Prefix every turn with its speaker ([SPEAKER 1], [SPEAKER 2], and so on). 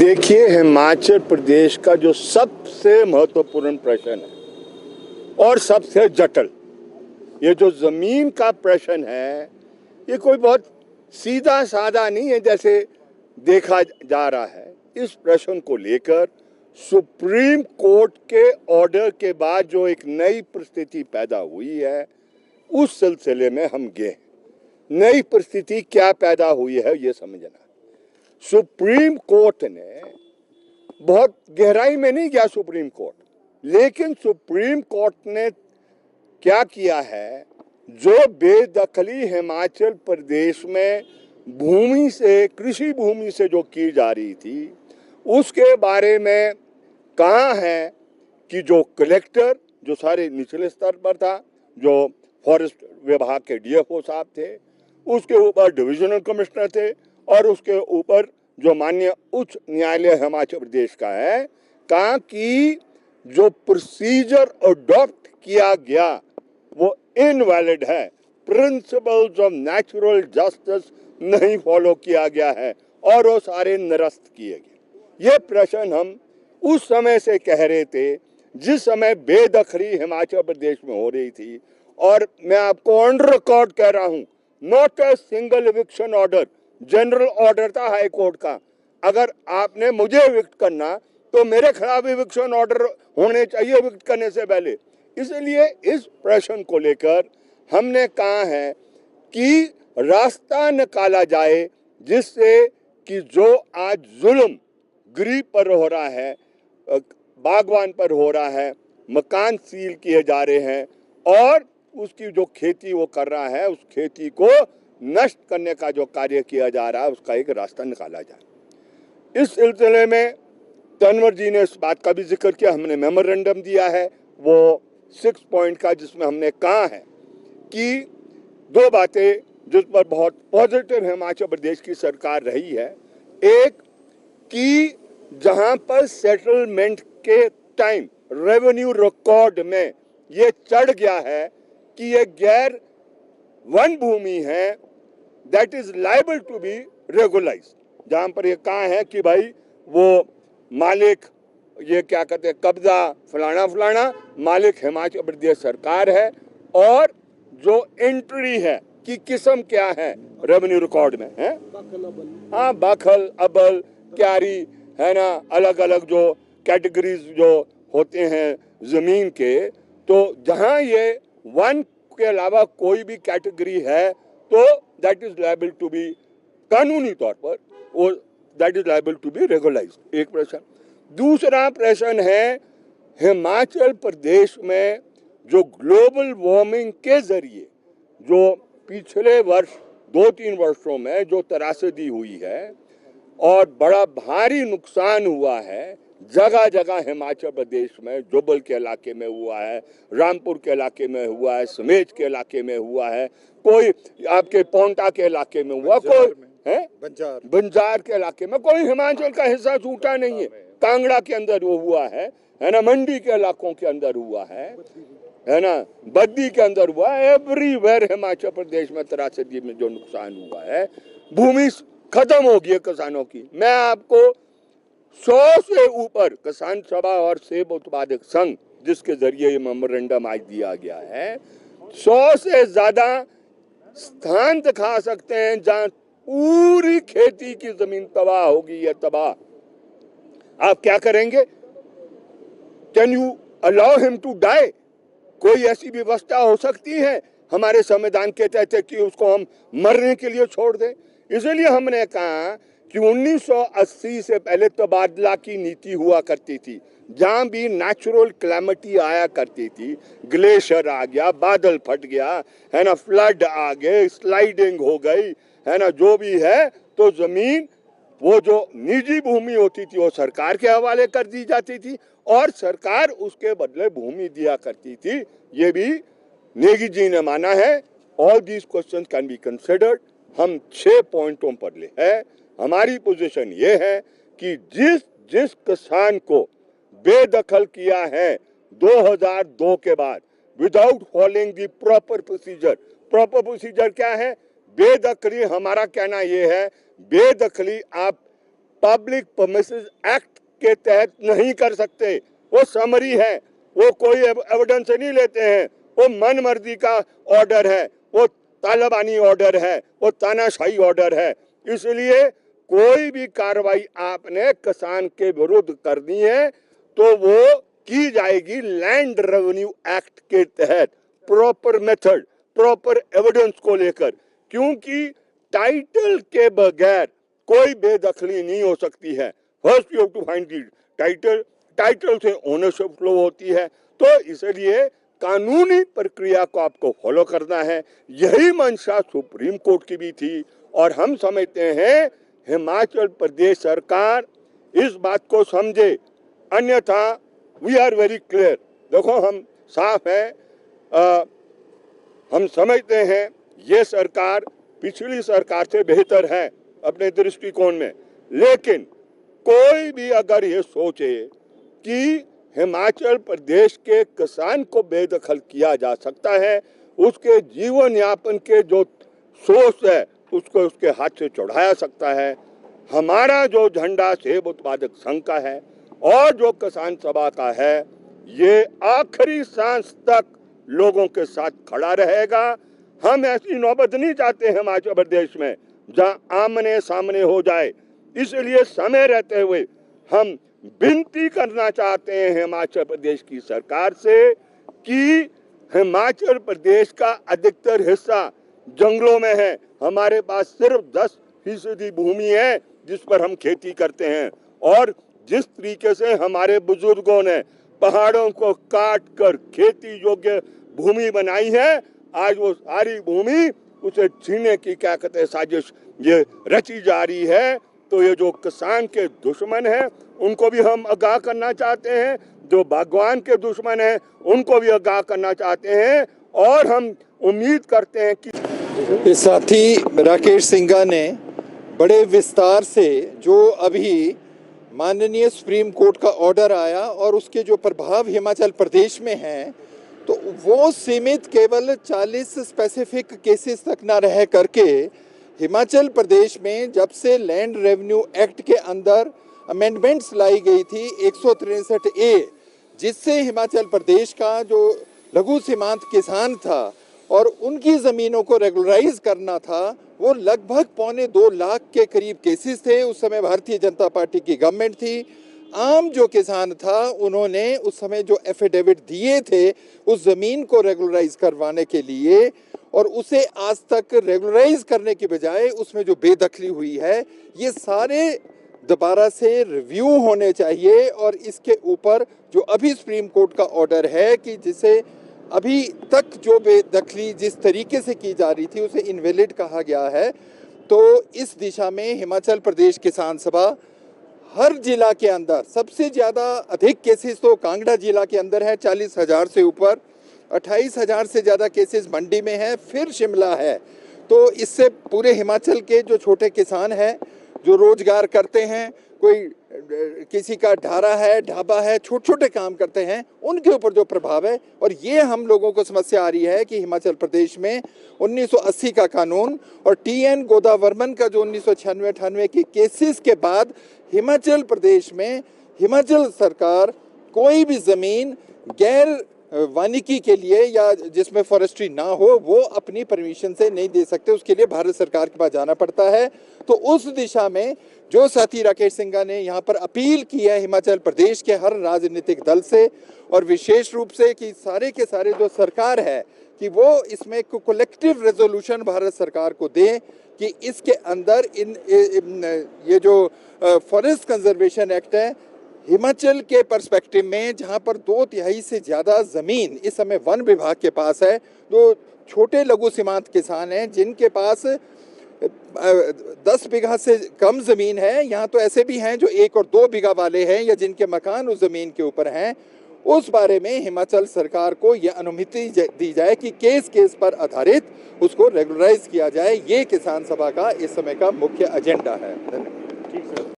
[SPEAKER 1] देखिए, हिमाचल प्रदेश का जो सबसे महत्वपूर्ण प्रश्न है और सबसे जटिल, ये जो जमीन का प्रश्न है, ये कोई बहुत सीधा साधा नहीं है जैसे देखा जा रहा है। इस प्रश्न को लेकर सुप्रीम कोर्ट के ऑर्डर के बाद जो एक नई परिस्थिति पैदा हुई है, उस सिलसिले में हम गए। नई परिस्थिति क्या पैदा हुई है ये समझना। सुप्रीम कोर्ट ने, बहुत गहराई में नहीं गया सुप्रीम कोर्ट, लेकिन सुप्रीम कोर्ट ने क्या किया है, जो बेदखली हिमाचल प्रदेश में भूमि से, कृषि भूमि से जो की जा रही थी, उसके बारे में कहा है कि जो कलेक्टर, जो सारे निचले स्तर पर था, जो फॉरेस्ट विभाग के डीएफओ साहब थे, उसके ऊपर डिविजनल कमिश्नर थे, और उसके ऊपर जो माननीय उच्च न्यायालय हिमाचल प्रदेश का है, कहा कि जो प्रोसीजर अडॉप्ट किया गया वो इनवैलिड है, प्रिंसिपल्स ऑफ नेचुरल जस्टिस नहीं फॉलो किया गया है, और वो सारे निरस्त किए गए। ये प्रश्न हम उस समय से कह रहे थे जिस समय बेदखली हिमाचल प्रदेश में हो रही थी। और मैं आपको ऑन रिकॉर्ड कह रहा हूं, not a single eviction order, general order था हाई कोर्ट का। अगर आपने मुझे इविक्ट करना तो मेरे खिलाफ इविक्शन ऑर्डर होने चाहिए इविक्ट करने से पहले। इसलिए इस प्रश्न को लेकर हमने कहा है कि रास्ता निकाला जाए जिससे कि जो आज जुल्म गरीब पर हो रहा है, बागवान पर हो रहा है, मकान सील किए जा रहे हैं, और उसकी जो खेती वो कर रहा है, उस खेती को नष्ट करने का जो कार्य किया जा रहा है, उसका एक रास्ता निकाला जाए। इस सिलसिले में तनवर जी ने इस बात का भी जिक्र किया। हमने मेमोरेंडम दिया है, वो 6 पॉइंट का, जिसमें हमने कहा है कि दो बातें जिस पर बहुत पॉजिटिव हिमाचल प्रदेश की सरकार रही है। एक कि जहां पर सेटलमेंट के टाइम रेवेन्यू रिकॉर्ड में ये चढ़ गया है कि ये गैर वन भूमि है, that is liable to be regularise. जहां पर ये कहा है कि भाई वो मालिक, ये क्या कहते हैं, कब्जा फलाना फलाना, मालिक हिमाचल प्रदेश सरकार है, और जो एंट्री है कि किस्म क्या है रेवेन्यू रिकॉर्ड में है, हाँ, बखल, अबल, क्यारी है ना, अलग अलग जो कैटेगरीज जो होते हैं जमीन के। तो जहां ये वन के अलावा कोई भी कैटेगरी है तो that is liable to be, कानूनी तौर पर वो that is liable to be regularise. एक प्रश्न। दूसरा प्रश्न है, हिमाचल प्रदेश में जो ग्लोबल वार्मिंग के जरिए जो पिछले वर्ष 2-3 वर्षों में जो त्रासदी हुई है और बड़ा भारी नुकसान हुआ है, जगह जगह हिमाचल प्रदेश में, जुब्बल के इलाके में हुआ है, रामपुर के इलाके में हुआ है, समेज के इलाके में हुआ है, कोई आपके पोंटा के इलाके में हुआ, कोई है बंजार के इलाके में, कोई हिमाचल का हिस्सा छूटा नहीं है। कांगड़ा के अंदर वो हुआ है ना, मंडी के इलाकों के अंदर हुआ है ना, बद्दी के अंदर हुआ है। एवरीवेयर हिमाचल प्रदेश में त्रासदी में जो नुकसान हुआ है, भूमि खत्म हो गई किसानों की। मैं आपको 100 से ऊपर किसान सभा और सेब उत्पादक संघ, जिसके जरिए ये मेमोरेंडम आज दिया गया है, 100 से ज्यादा स्थान दिखा सकते हैं जहां पूरी खेती की जमीन तबाह होगी या तबाह। आप क्या करेंगे? Can you allow him to die? कोई ऐसी व्यवस्था हो सकती है हमारे संविधान के तहत कि उसको हम मरने के लिए छोड़ दें? इसलिए हमने कहा कि 1980 से पहले तबादला की नीति हुआ करती थी। जहां भी नेचुरल क्लैमिटी आया करती थी, ग्लेशियर आ गया, बादल फट गया है ना, फ्लड आ गए, स्लाइडिंग हो गई है ना, जो भी है, तो जमीन वो जो निजी भूमि होती थी वो सरकार के हवाले कर दी जाती थी, और सरकार उसके बदले भूमि दिया करती थी। ये भी नेगी जी ने माना है। All these questions can be considered. हम 6 पॉइंटों पर ले है। हमारी पोजीशन ये है कि जिस किसान को बेदखल किया है 2002 के बाद, without following the proper procedure. Proper procedure क्या है? बेदखली, हमारा कहना यह है, बेदखली आप पब्लिक परमिसेस एक्ट के तहत नहीं कर सकते। वो समरी है, वो कोई एविडेंस नहीं लेते हैं, वो मन मर्जी का ऑर्डर है, वो तालिबानी ऑर्डर है, वो तानाशाही ऑर्डर है। इसलिए कोई भी कार्रवाई आपने किसान के विरुद्ध करनी है तो वो की जाएगी लैंड रेवेन्यू एक्ट के तहत, प्रॉपर मेथड, प्रॉपर एविडेंस को लेकर, क्योंकि टाइटल के बगैर कोई बेदखली नहीं हो सकती है। First you have to find the title, title से ओनरशिप फ्लो होती है। तो इसलिए कानूनी प्रक्रिया को आपको फॉलो करना है। यही मंशा सुप्रीम कोर्ट की भी थी और हम समझते हैं हिमाचल प्रदेश सरकार इस बात को समझे, अन्यथा वी आर वेरी क्लियर। देखो हम साफ है, हम समझते हैं ये सरकार पिछली सरकार से बेहतर है अपने दृष्टिकोण में, लेकिन कोई भी अगर ये सोचे कि हिमाचल प्रदेश के किसान को बेदखल किया जा सकता है, उसके जीवन यापन के जो सोर्स है उसको उसके हाथ से चढ़ाया सकता है। हमारा जो झंडा सेब उत्पादक संघ का है और जो किसान सभा का है, ये आखिरी सांस तक लोगों के साथ खड़ा रहेगा। हम ऐसी नौबत नहीं चाहते हिमाचल प्रदेश में जहां आमने सामने हो जाए। इसलिए समय रहते हुए हम विनती करना चाहते हैं हिमाचल प्रदेश की सरकार से कि हिमाचल प्रदेश का अधिकतर हिस्सा जंगलों में है। हमारे पास सिर्फ 10% भूमि है जिस पर हम खेती करते हैं, और जिस तरीके से हमारे बुजुर्गों ने पहाड़ों को काट कर खेती योग्य भूमि बनाई है, आज वो सारी भूमि उसे छीनने की क्या कहते हैं साजिश ये रची जा रही है। तो ये जो किसान के दुश्मन हैं उनको भी हम आगाह करना चाहते हैं, जो बागवान के दुश्मन हैं उनको भी आगाह करना चाहते हैं, और हम उम्मीद करते हैं कि
[SPEAKER 2] साथी राकेश सिंघा ने बड़े विस्तार से जो अभी माननीय सुप्रीम कोर्ट का ऑर्डर आया और उसके जो प्रभाव हिमाचल प्रदेश में हैं, तो वो सीमित केवल 40 स्पेसिफिक केसेस तक ना रह करके हिमाचल प्रदेश में जब से लैंड रेवेन्यू एक्ट के अंदर अमेंडमेंट्स लाई गई थी 163A, जिससे हिमाचल प्रदेश का जो लघु सीमांत किसान था और उनकी ज़मीनों को रेगुलराइज करना था, वो लगभग 1.25 लाख के करीब केसेस थे। उस समय भारतीय जनता पार्टी की गवर्नमेंट थी। आम जो किसान था उन्होंने उस समय जो एफिडेविट दिए थे उस ज़मीन को रेगुलराइज करवाने के लिए, और उसे आज तक रेगुलराइज करने के बजाय उसमें जो बेदखली हुई है, ये सारे दोबारा से रिव्यू होने चाहिए। और इसके ऊपर जो अभी सुप्रीम कोर्ट का ऑर्डर है कि जिसे अभी तक जो बेदखली जिस तरीके से की जा रही थी उसे इनवैलिड कहा गया है, तो इस दिशा में हिमाचल प्रदेश किसान सभा हर जिला के अंदर सबसे ज़्यादा अधिक केसेस तो कांगड़ा जिला के अंदर है, 40,000 से ऊपर, 28,000 से ज़्यादा केसेस मंडी में है, फिर शिमला है। तो इससे पूरे हिमाचल के जो छोटे किसान हैं जो रोजगार करते हैं, कोई किसी का ढारा है, ढाबा है, छोटे छोटे काम करते हैं, उनके ऊपर जो प्रभाव है। और ये हम लोगों को समस्या आ रही है कि हिमाचल प्रदेश में 1980 का कानून और TN गोदावर्मन का जो 1996-98 के केसेस के बाद हिमाचल प्रदेश में हिमाचल सरकार कोई भी ज़मीन गैर वानिकी के लिए या जिसमें फॉरेस्ट्री ना हो वो अपनी परमिशन से नहीं दे सकते, उसके लिए भारत सरकार के पास जाना पड़ता है। तो उस दिशा में जो साथी राकेश सिंघा ने यहाँ पर अपील की है हिमाचल प्रदेश के हर राजनीतिक दल से, और विशेष रूप से कि सारे के सारे जो सरकार है कि वो इसमें कलेक्टिव रेजोल्यूशन भारत सरकार को दें कि इसके अंदर ये जो फॉरेस्ट कंजर्वेशन एक्ट है हिमाचल के पर्सपेक्टिव में, जहां पर 2/3 से ज़्यादा ज़मीन इस समय वन विभाग के पास है, जो छोटे लघु सीमांत किसान हैं जिनके पास 10 बीघा से कम ज़मीन है, यहाँ तो ऐसे भी हैं जो 1 और 2 बीघा वाले हैं या जिनके मकान उस ज़मीन के ऊपर हैं, उस बारे में हिमाचल सरकार को यह अनुमति दी जाए कि केस पर आधारित उसको रेगुलराइज किया जाए। ये किसान सभा का इस समय का मुख्य एजेंडा है। धन्यवाद।